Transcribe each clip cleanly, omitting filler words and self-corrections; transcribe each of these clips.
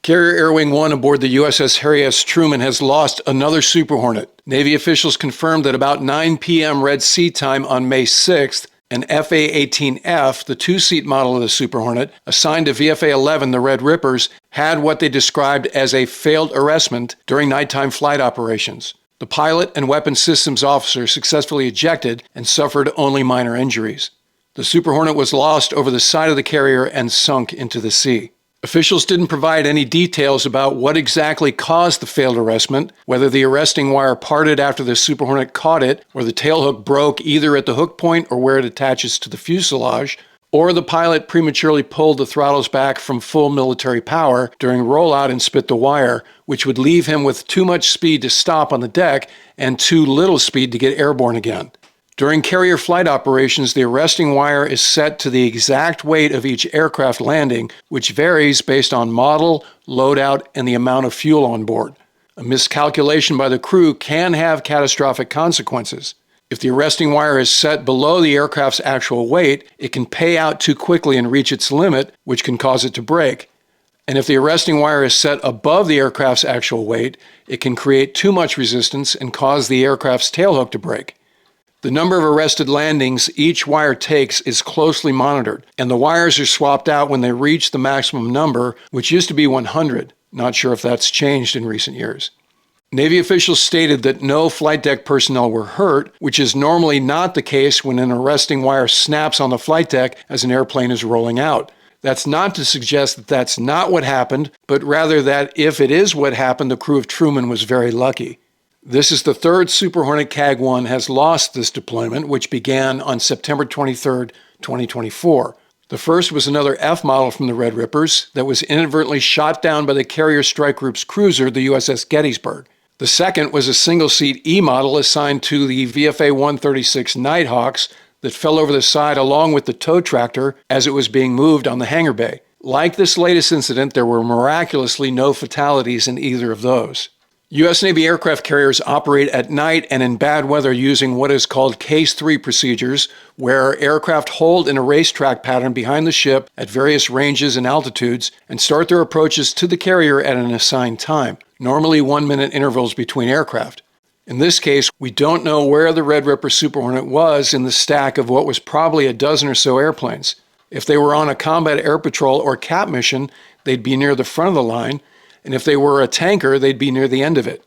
Carrier Air Wing 1 aboard the USS Harry S Truman has lost another Super Hornet. Navy officials confirmed that about 9 p.m. Red Sea time on May 6th, an FA-18F, the two-seat model of the Super Hornet, assigned to VFA-11 The Red Rippers, had what they described as a failed arrestment during nighttime flight operations. The pilot and weapons systems officer successfully ejected and suffered only minor injuries. The Super Hornet was lost over the side of the carrier and sunk into the sea. Officials didn't provide any details about what exactly caused the failed arrestment, whether the arresting wire parted after the Super Hornet caught it, or the tailhook broke either at the hook point or where it attaches to the fuselage, or the pilot prematurely pulled the throttles back from full military power during rollout and spit the wire, which would leave him with too much speed to stop on the deck and too little speed to get airborne again. During carrier flight operations, the arresting wire is set to the exact weight of each aircraft landing, which varies based on model, loadout, and the amount of fuel on board. A miscalculation by the crew can have catastrophic consequences. If the arresting wire is set below the aircraft's actual weight, it can pay out too quickly and reach its limit, which can cause it to break. And if the arresting wire is set above the aircraft's actual weight, it can create too much resistance and cause the aircraft's tailhook to break. The number of arrested landings each wire takes is closely monitored, and the wires are swapped out when they reach the maximum number, which used to be 100. Not sure if that's changed in recent years. Navy officials stated that no flight deck personnel were hurt, which is normally not the case when an arresting wire snaps on the flight deck as an airplane is rolling out. That's not to suggest that that's not what happened, but rather that if it is what happened, the crew of Truman was very lucky. This is the third Super Hornet CAG-1 has lost this deployment, which began on September 23, 2024. The first was another F model from the Red Rippers that was inadvertently shot down by the Carrier Strike Group's cruiser, the USS Gettysburg. The second was a single-seat E model assigned to the VFA-136 Nighthawks that fell over the side along with the tow tractor as it was being moved on the hangar bay. Like this latest incident, there were miraculously no fatalities in either of those. U.S. Navy aircraft carriers operate at night and in bad weather using what is called Case 3 procedures, where aircraft hold in a racetrack pattern behind the ship at various ranges and altitudes and start their approaches to the carrier at an assigned time, normally 1-minute intervals between aircraft. In this case, we don't know where the Red Ripper Super Hornet was in the stack of what was probably a dozen or so airplanes. If they were on a combat air patrol or CAP mission, they'd be near the front of the line, and if they were a tanker, they'd be near the end of it.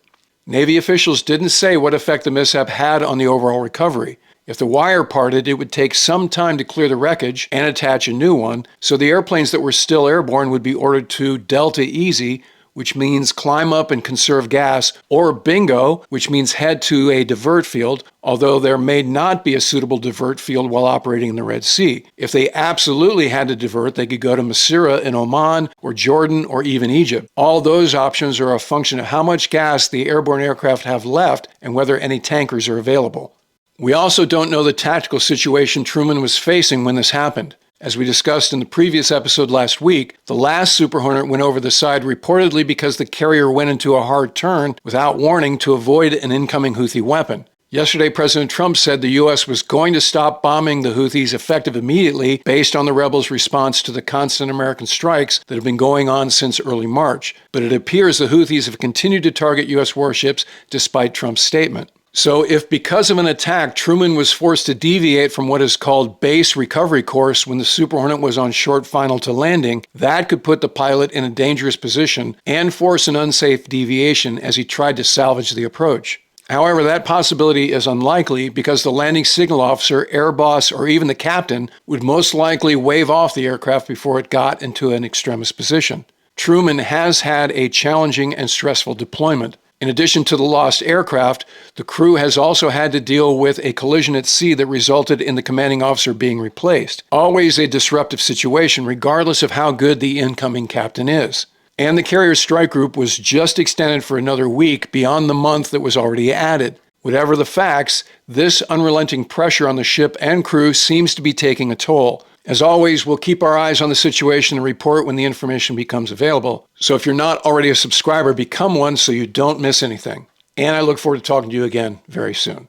Navy officials didn't say what effect the mishap had on the overall recovery. If the wire parted, it would take some time to clear the wreckage and attach a new one, so the airplanes that were still airborne would be ordered to Delta Easy, which means climb up and conserve gas, or Bingo, which means head to a divert field, although there may not be a suitable divert field while operating in the Red Sea. If they absolutely had to divert, they could go to Masira in Oman, or Jordan, or even Egypt. All those options are a function of how much gas the airborne aircraft have left and whether any tankers are available. We also don't know the tactical situation Truman was facing when this happened. As we discussed in the previous episode last week, the last Super Hornet went over the side reportedly because the carrier went into a hard turn without warning to avoid an incoming Houthi weapon. Yesterday, President Trump said the U.S. was going to stop bombing the Houthis effective immediately based on the rebels' response to the constant American strikes that have been going on since early March. But it appears the Houthis have continued to target U.S. warships despite Trump's statement. So if because of an attack, Truman was forced to deviate from what is called base recovery course when the Super Hornet was on short final to landing, that could put the pilot in a dangerous position and force an unsafe deviation as he tried to salvage the approach. However, that possibility is unlikely because the landing signal officer, air boss, or even the captain would most likely wave off the aircraft before it got into an extremis position. Truman has had a challenging and stressful deployment. In addition to the lost aircraft, the crew has also had to deal with a collision at sea that resulted in the commanding officer being replaced. Always a disruptive situation, regardless of how good the incoming captain is. And the carrier strike group was just extended for another week beyond the month that was already added. Whatever the facts, this unrelenting pressure on the ship and crew seems to be taking a toll. As always, we'll keep our eyes on the situation and report when the information becomes available. So if you're not already a subscriber, become one so you don't miss anything. And I look forward to talking to you again very soon.